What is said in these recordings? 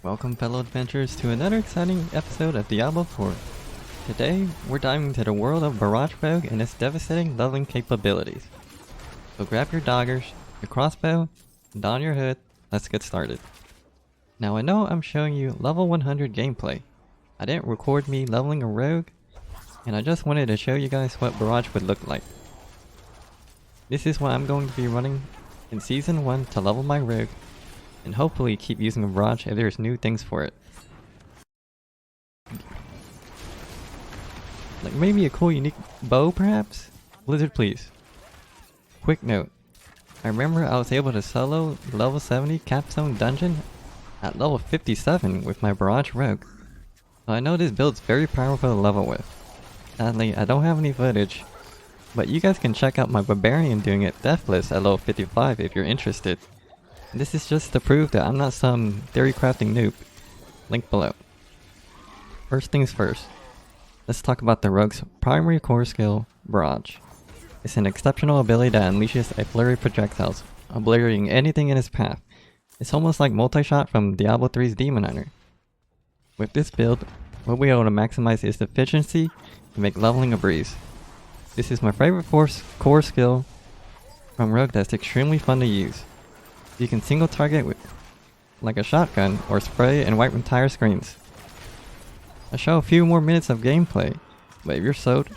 Welcome fellow adventurers to another exciting episode of Diablo 4. Today, we're diving into the world of Barrage Rogue and its devastating leveling capabilities. So grab your daggers, your crossbow, and don your hood, let's get started. Now I know I'm showing you level 100 gameplay. I didn't record me leveling a rogue, and I just wanted to show you guys what Barrage would look like. This is what I'm going to be running in Season 1 to level my rogue, and hopefully keep using a Barrage if there's new things for it. Like maybe a cool unique bow perhaps? Blizzard please. Quick note. I remember I was able to solo the level 70 capstone dungeon at level 57 with my Barrage rogue. So I know this build's very powerful to level with. Sadly, I don't have any footage, but you guys can check out my barbarian doing it deathless at level 55 if you're interested. This is just to prove that I'm not some theory crafting noob. Link below. First things first. Let's talk about the rogue's primary core skill, Barrage. It's an exceptional ability that unleashes a flurry of projectiles, obliterating anything in its path. It's almost like multi-shot from Diablo 3's Demon Hunter. With this build, we'll be able to maximize its efficiency and make leveling a breeze. This is my favorite core skill from rogue that's extremely fun to use. You can single target with like a shotgun or spray and wipe entire screens. I'll show a few more minutes of gameplay, but if you're sold,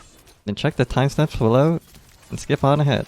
then check the timestamps below and skip on ahead.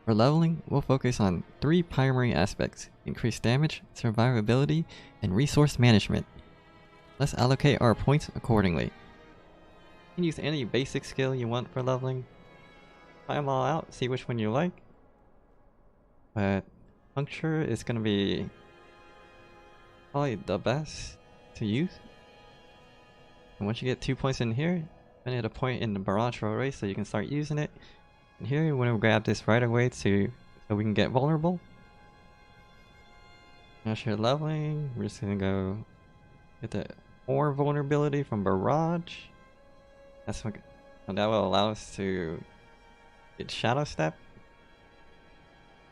For leveling, we'll focus on 3 primary aspects: increased damage, survivability, and resource management. Let's allocate our points accordingly. You can use any basic skill you want for leveling. Try them all out, see which one you like. But puncture is going to be probably the best to use. And once you get 2 points in here, then hit a point in the Barrage roll race so you can start using it. And here you want to grab this right away so we can get vulnerable. Now share leveling, we're just gonna go get the more vulnerability from Barrage. That's what, and that will allow us to get Shadow Step.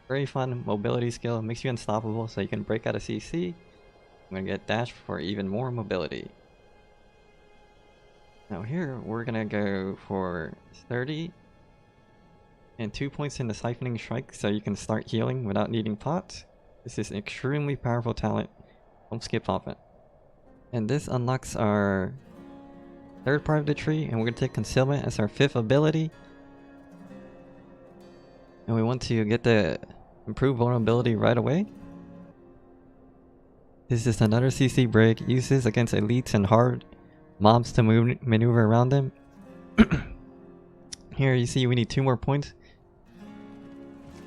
Very fun mobility skill, makes you unstoppable so you can break out of CC. I'm gonna get Dash for even more mobility. Now here we're gonna go for 30. And 2 points in the Siphoning Strike so you can start healing without needing pots. This is an extremely powerful talent. Don't skip off it. And this unlocks our 3rd part of the tree, and we're going to take Concealment as our 5th ability. And we want to get the improved vulnerability right away. This is another CC break, uses against elites and hard mobs to maneuver around them. Here you see we need 2 more points.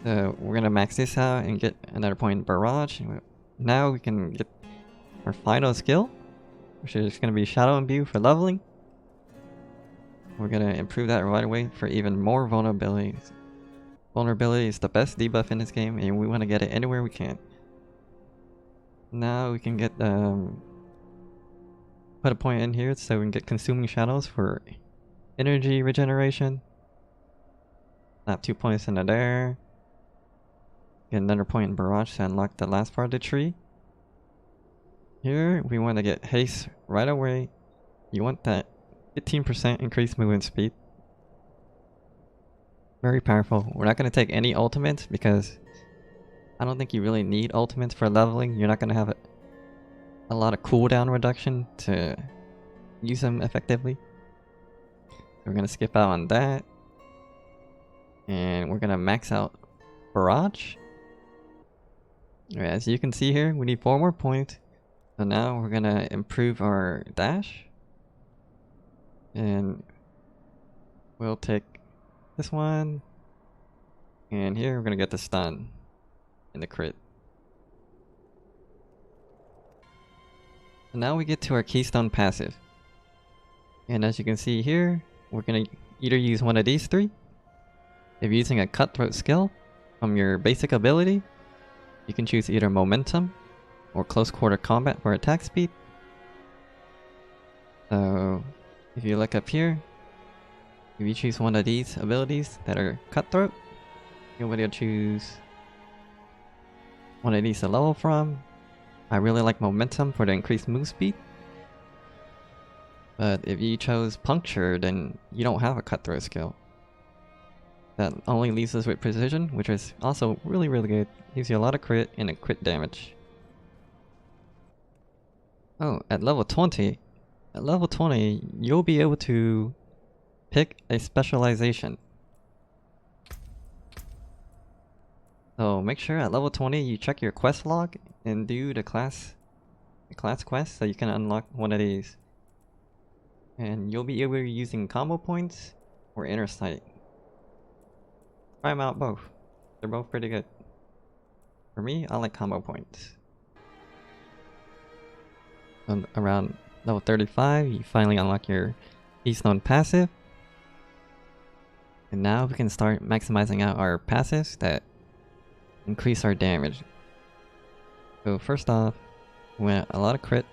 So we're gonna max this out and get another point in Barrage. Now we can get our final skill, which is gonna be Shadow Imbue for leveling. We're gonna improve that right away for even more vulnerability. Vulnerability is the best debuff in this game, and we want to get it anywhere we can. Now we can get put a point in here so we can get Consuming Shadows for energy regeneration. Snap 2 points into there. Get another point in Barrage to unlock the last part of the tree. Here we want to get Haste right away. You want that 15% increased movement speed. Very powerful. We're not going to take any ultimates because I don't think you really need ultimates for leveling. You're not going to have a lot of cooldown reduction to use them effectively. We're going to skip out on that. And we're going to max out Barrage. As you can see here, we need 4 more points. So now we're going to improve our dash. And we'll take this one. And here we're going to get the stun and the crit. So now we get to our keystone passive. And as you can see here, we're going to either use one of these 3. If you're using a cutthroat skill from your basic ability, you can choose either momentum or close quarter combat for attack speed. So if you look up here, if you choose one of these abilities that are cutthroat, you'll be able to choose one of these to level from. I really like momentum for the increased move speed. But if you chose puncture, then you don't have a cutthroat skill. That only leaves us with precision, which is also really good. Gives you a lot of crit and a crit damage. Oh, at level 20, you'll be able to pick a specialization. So make sure at level 20 you check your quest log and do the class quest so you can unlock one of these. And you'll be either using combo points or inner sight. Try them out both. They're both pretty good. For me, I like combo points. Around level 35, you finally unlock your Keystone passive. And now we can start maximizing out our passives that increase our damage. So first off, we want a lot of crit.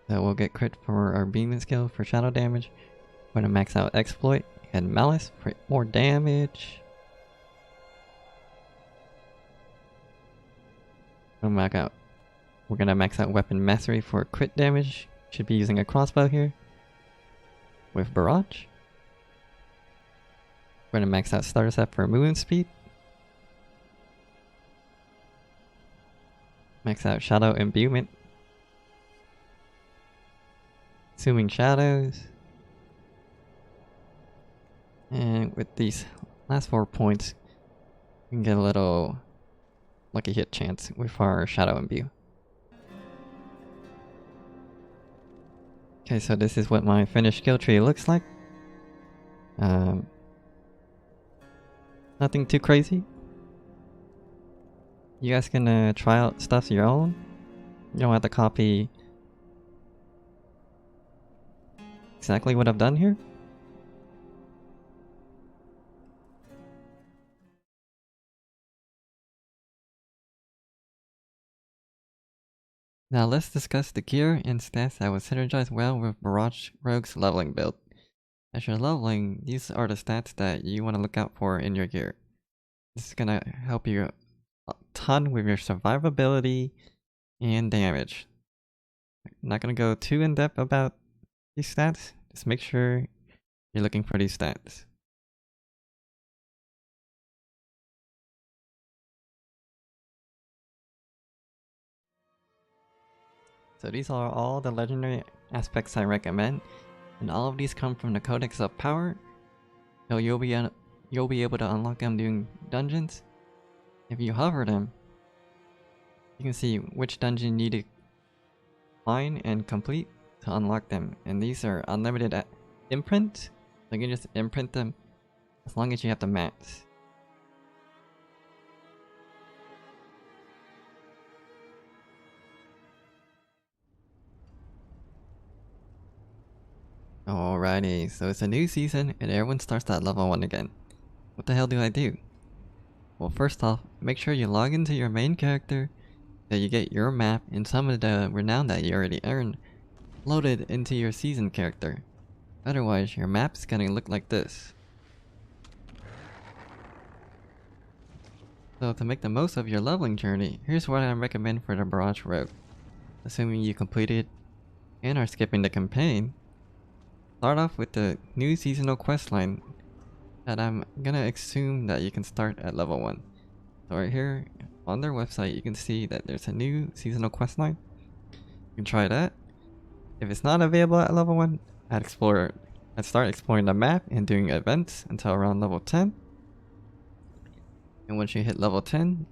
So we'll get crit for our beaming skill for shadow damage. We're gonna max out exploit and malice for more damage. We're gonna max out weapon mastery for crit damage. Should be using a crossbow here. With Barrage. We're gonna max out starter set for movement speed. Max out shadow imbuement. Assuming shadows. And with these last 4 points, we can get a little lucky hit chance with our shadow imbue. Okay, so this is what my finished skill tree looks like. Nothing too crazy. You guys can try out stuff your own. You don't have to copy exactly what I've done here. Now let's discuss the gear and stats that will synergize well with Barrage Rogue's leveling build. As you're leveling, these are the stats that you want to look out for in your gear. This is gonna help you a ton with your survivability and damage. I'm not gonna go too in depth about these stats, just make sure you're looking for these stats. So these are all the legendary aspects I recommend, and all of these come from the Codex of Power, so you'll be able to unlock them during dungeons. If you hover them, you can see which dungeon you need to find and complete to unlock them, and these are unlimited imprint, so you can just imprint them as long as you have the mats. Alrighty, so it's a new season and everyone starts at level 1 again. What the hell do I do? Well, first off, make sure you log into your main character, that you get your map and some of the renown that you already earned loaded into your season character. Otherwise, your map's gonna look like this. So to make the most of your leveling journey, here's what I recommend for the Barrage Rogue. Assuming you completed and are skipping the campaign, start off with the new seasonal questline that I'm gonna assume that you can start at level 1. So right here on their website you can see that there's a new seasonal questline. You can try that. If it's not available at level 1, I'd start exploring the map and doing events until around level 10. And once you hit level 10,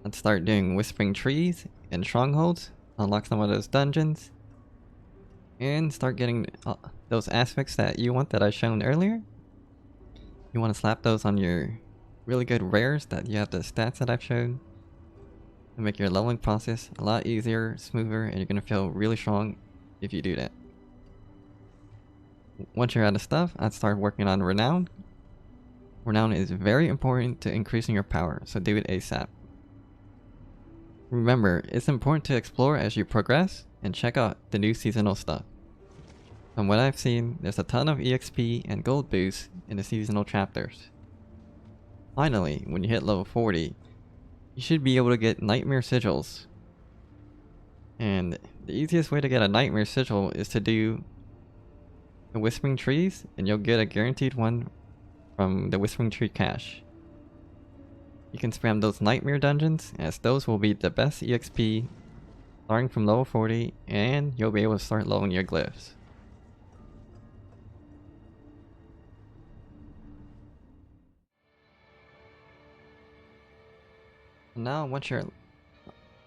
I'd start doing whispering trees and strongholds, unlock some of those dungeons, and start getting those aspects that you want that I shown earlier. You want to slap those on your really good rares that you have the stats that I've shown to make your leveling process a lot easier, smoother, and you're going to feel really strong if you do that. Once you're out of stuff, I'd start working on Renown. Renown is very important to increasing your power, so do it ASAP. Remember, it's important to explore as you progress and check out the new seasonal stuff. From what I've seen, there's a ton of EXP and gold boosts in the seasonal chapters. Finally, when you hit level 40, you should be able to get nightmare sigils. And the easiest way to get a nightmare sigil is to do the whispering trees, and you'll get a guaranteed one from the whispering tree cache. You can spam those nightmare dungeons, as those will be the best EXP starting from level 40, and you'll be able to start leveling your glyphs. Now, once you're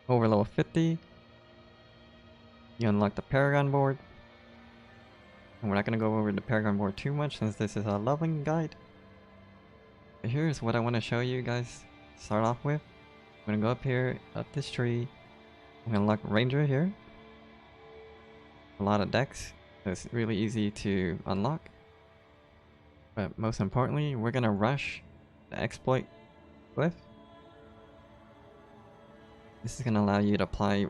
over level 50, you unlock the paragon board. And we're not going to go over the paragon board too much since this is a leveling guide. But here's what I want to show you guys. Start off with, I'm going to go up here, up this tree. I'm going to unlock Ranger here. A lot of decks, so it's really easy to unlock. But most importantly, we're going to rush the exploit glyph. This is going to allow you to apply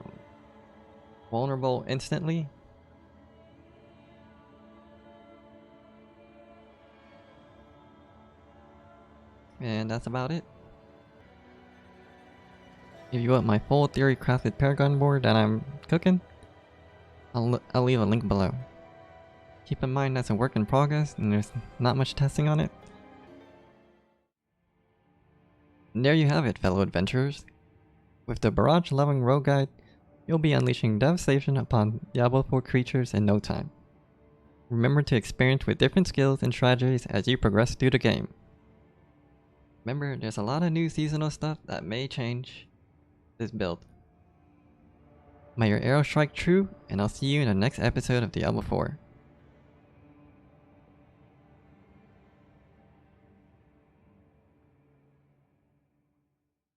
vulnerable instantly. And that's about it. If you want my full theory crafted paragon board that I'm cooking, I'll leave a link below. Keep in mind that's a work in progress and there's not much testing on it. And there you have it, fellow adventurers. With the Barrage leveling rogue guide, you'll be unleashing devastation upon Diablo 4 creatures in no time. Remember to experiment with different skills and strategies as you progress through the game. Remember, there's a lot of new seasonal stuff that may change this build. May your arrow strike true, and I'll see you in the next episode of Diablo 4.